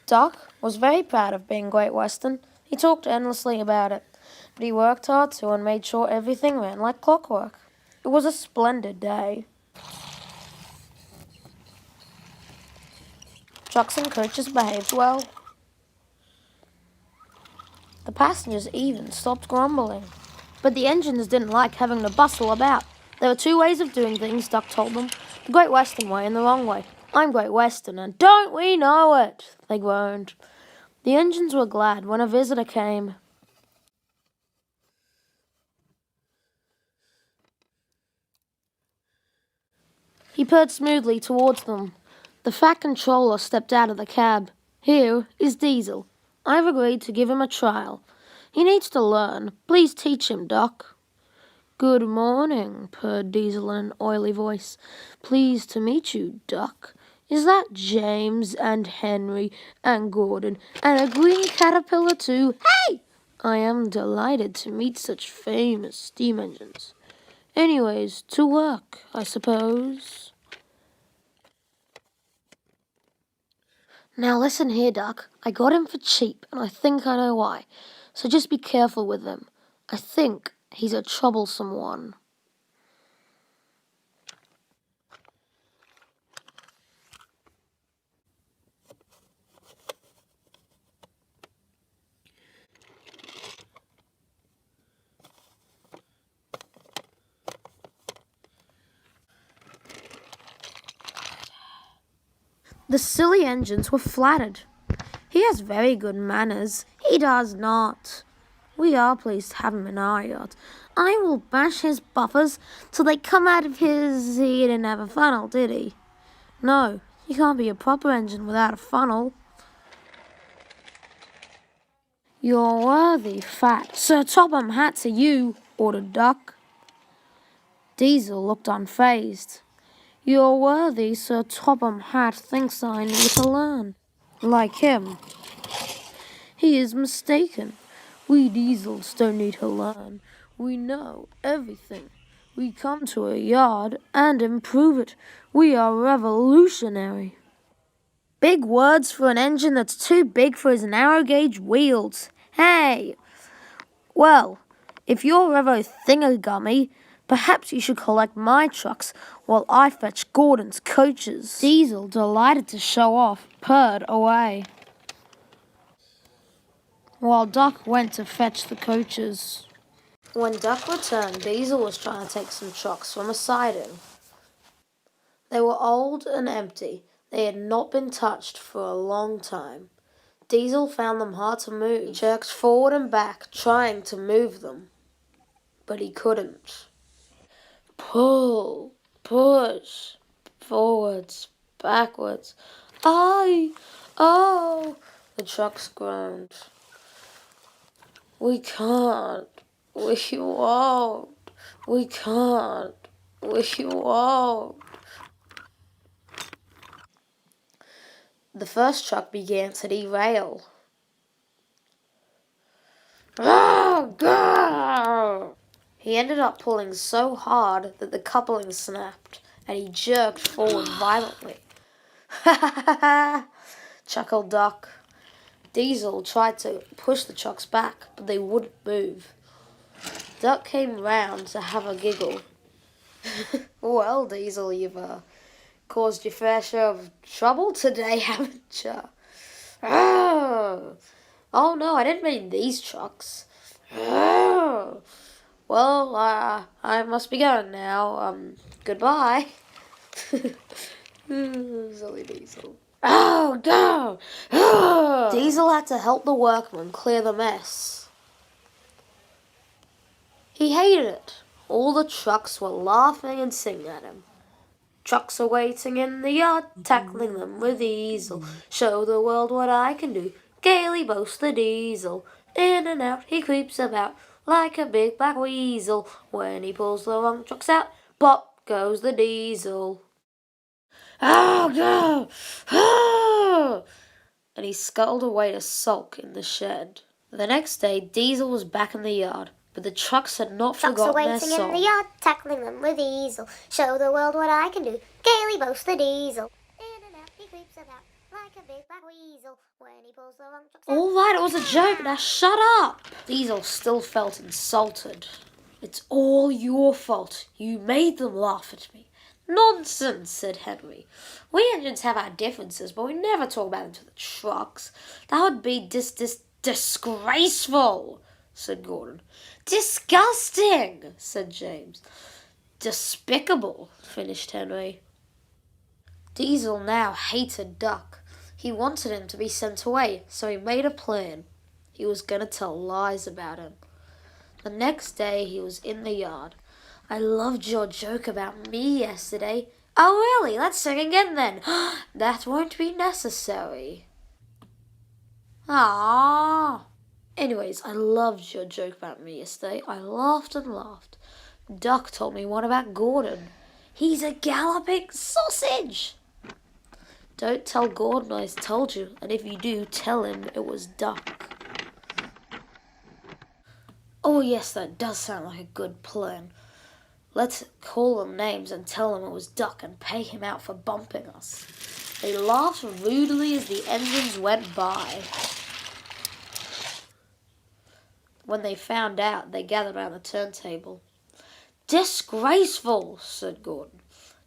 Doc was very proud of being Great Western. He talked endlessly about it, but he worked hard too and made sure everything ran like clockwork. It was a splendid day. Trucks and coaches behaved well. The passengers even stopped grumbling. But the engines didn't like having to bustle about. There were two ways of doing things, Duck told them. The Great Western way and the wrong way. I'm Great Western, and don't we know it? They groaned. The engines were glad when a visitor came. He purred smoothly towards them. The fat controller stepped out of the cab. Here is Diesel. I've agreed to give him a trial. He needs to learn. Please teach him, Doc. Good morning, purred Diesel in an oily voice. Pleased to meet you, Doc. Is that James and Henry and Gordon and a green caterpillar too? Hey! I am delighted to meet such famous steam engines. Anyways, to work, I suppose. Now listen here, Duck. I got him for cheap, and I think I know why. So just be careful with him. I think he's a troublesome one. The silly engines were flattered. He has very good manners. He does not. We are pleased to have him in our yacht. I will bash his buffers till they come out of his... He didn't have a funnel, did he? No, you can't be a proper engine without a funnel. You're worthy, fat. Sir Topham Hatt to you, ordered Duck. Diesel looked unfazed. You're worthy, Sir Topham Hatt thinks I need to learn. Like him. He is mistaken. We Diesels don't need to learn. We know everything. We come to a yard and improve it. We are revolutionary. Big words for an engine that's too big for his narrow gauge wheels. Hey! Well, if you're Revo Thingagummy, perhaps you should collect my trucks while I fetch Gordon's coaches. Diesel, delighted to show off, purred away, while Duck went to fetch the coaches. When Duck returned, Diesel was trying to take some trucks from a siding. They were old and empty. They had not been touched for a long time. Diesel found them hard to move. He jerked forward and back, trying to move them. But he couldn't. Pull, push, forwards, backwards. Oh, the trucks groaned. We can't, we won't, we can't, we won't. The first truck began to derail. He ended up pulling so hard that the coupling snapped, and he jerked forward violently. Ha ha ha ha! Chuckled Duck. Diesel tried to push the trucks back, but they wouldn't move. Duck came round to have a giggle. Well, Diesel, you've caused your fair share of trouble today, haven't you? Oh no, I didn't mean these trucks. Well, I must be going now. Goodbye. Silly Diesel. Oh, no! Diesel had to help the workmen clear the mess. He hated it. All the trucks were laughing and singing at him. Trucks are waiting in the yard, tackling them with easel. Show the world what I can do, gaily boasts the Diesel. In and out he creeps about, like a big black weasel. When he pulls the wrong trucks out, pop goes the Diesel. Oh, no! Oh! And he scuttled away to sulk in the shed. The next day, Diesel was back in the yard, but the trucks had not forgotten their song. Trucks are waiting in the yard, tackling them with easel. Show the world what I can do, gaily boasts the Diesel. In and out he creeps about, like a big black weasel when he pulls the wrong tricks. All right, it was a joke. Now shut up. Diesel still felt insulted. It's all your fault. You made them laugh at me. Nonsense, said Henry. We engines have our differences, but we never talk about them to the trucks. That would be disgraceful, said Gordon. Disgusting, said James. Despicable, finished Henry. Diesel now hated Duck. He wanted him to be sent away, so he made a plan. He was going to tell lies about him. The next day he was in the yard. I loved your joke about me yesterday. Oh, really? Let's sing again then. That won't be necessary. Ah. Anyways, I loved your joke about me yesterday. I laughed and laughed. Duck told me one about Gordon. He's a galloping sausage. Don't tell Gordon I told you, and if you do, tell him it was Duck. Oh yes, that does sound like a good plan. Let's call them names and tell him it was Duck and pay him out for bumping us. They laughed rudely as the engines went by. When they found out, they gathered around the turntable. Disgraceful, said Gordon.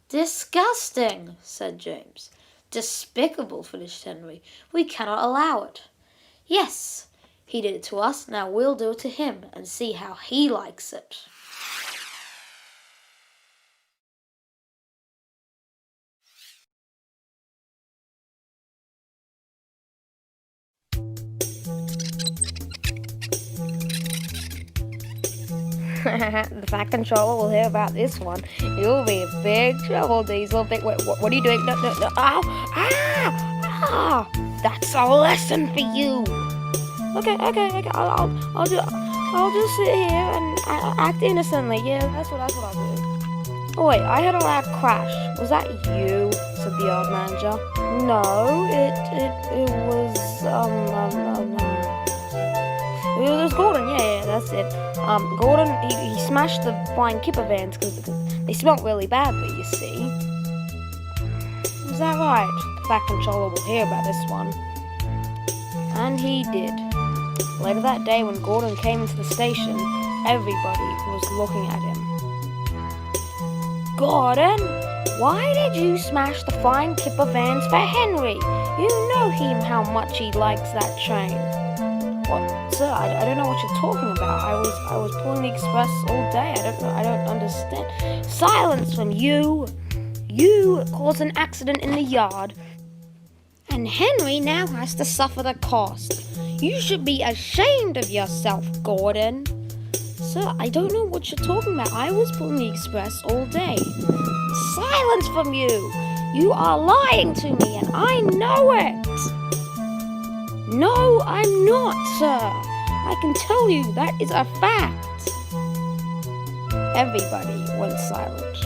Disgusting, said James. Despicable, finished Henry. We cannot allow it. Yes, he did it to us, now we'll do it to him and see how he likes it. The Fat Controller will hear about this one. You'll be in big trouble, Diesel. What are you doing? No. Ow! Ah! That's a lesson for you. Okay. I'll just sit here and act innocently. Yeah, that's what I'll do. Oh wait, I heard a loud crash. Was that you? Said the old manager. No, it was It was Gordon, yeah, that's it. Gordon, he smashed the flying kipper vans because they smelt really badly, you see. Is that right? The Fat Controller will hear about this one. And he did. Later that day, when Gordon came into the station, everybody was looking at him. Gordon, why did you smash the flying kipper vans for Henry? You know him how much he likes that train. What, sir? I don't know what you're talking about. I was pulling the express all day. I don't understand. Silence from you. You caused an accident in the yard, and Henry now has to suffer the cost. You should be ashamed of yourself, Gordon. Sir, I don't know what you're talking about. I was pulling the express all day. Silence from you. You are lying to me, and I know it. No, I'm not, sir. I can tell you that is a fact. Everybody went silent.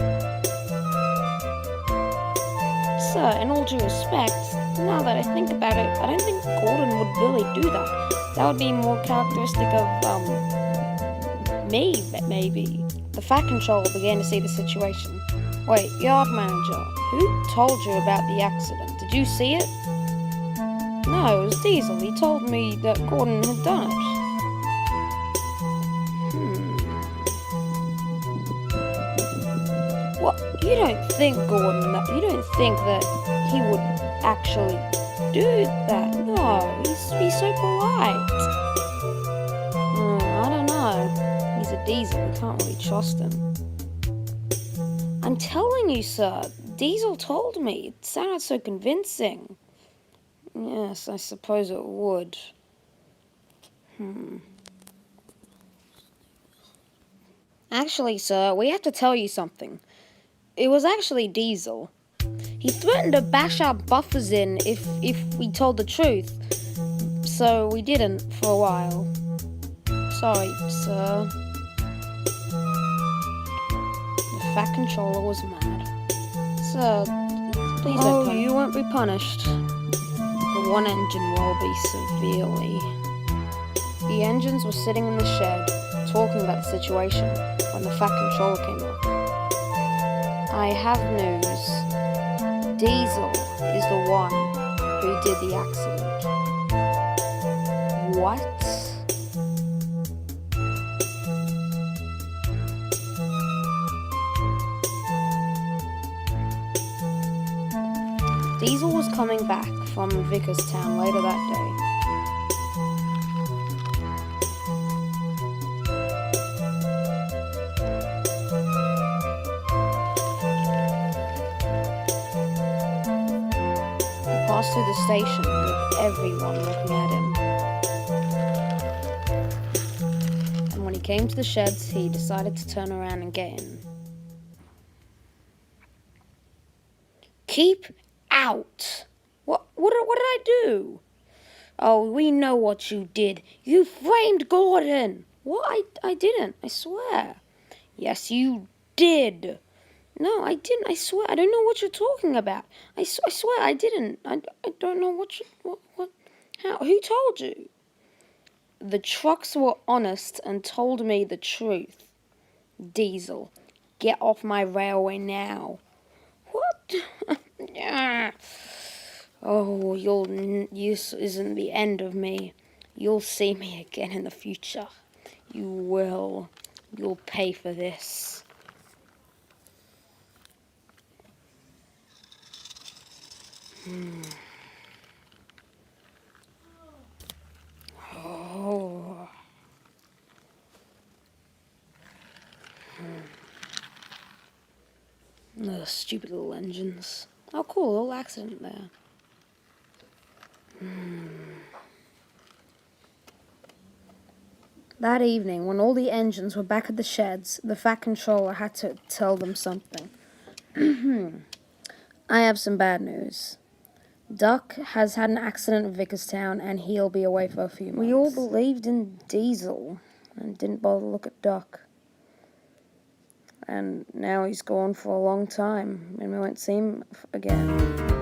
Sir, in all due respect, now that I think about it, I don't think Gordon would really do that. That would be more characteristic of, me, maybe. The Fat Controller began to see the situation. Wait, yard manager, who told you about the accident? Did you see it? No, it was Diesel. He told me that Gordon had done it. What? You don't think you don't think that he would actually do that? No, he's so polite. I don't know. He's a Diesel. We can't really trust him. I'm telling you, sir. Diesel told me. It sounded so convincing. Yes, I suppose it would. Actually, sir, we have to tell you something. It was actually Diesel. He threatened to bash our buffers in if we told the truth. So we didn't for a while. Sorry, sir. The Fat Controller was mad. Sir, please don't punish. You won't be punished. The one engine will be severely. The engines were sitting in the shed, talking about the situation, when the Fat Controller came up. I have news. Diesel is the one who did the accident. What? Diesel was coming back from Vickerstown later that day. He passed through the station with everyone looking at him. And when he came to the sheds, he decided to turn around and get in. Keep out! What did I do? Oh, we know what you did. You framed Gordon. What? I didn't. I swear. Yes, you did. No, I didn't. I swear. I don't know what you're talking about. I swear I didn't. I don't know what. How? Who told you? The trucks were honest and told me the truth. Diesel, get off my railway now. What? Oh, this isn't the end of me. You'll see me again in the future. You will. You'll pay for this. Oh. Ugh, stupid little engines. Oh, cool, little accident there. That evening, when all the engines were back at the sheds, the Fat Controller had to tell them something. I have some bad news. Duck has had an accident in Vickerstown, and he'll be away for a few months. We all believed in Diesel and didn't bother to look at Duck. And now he's gone for a long time, and we won't see him again.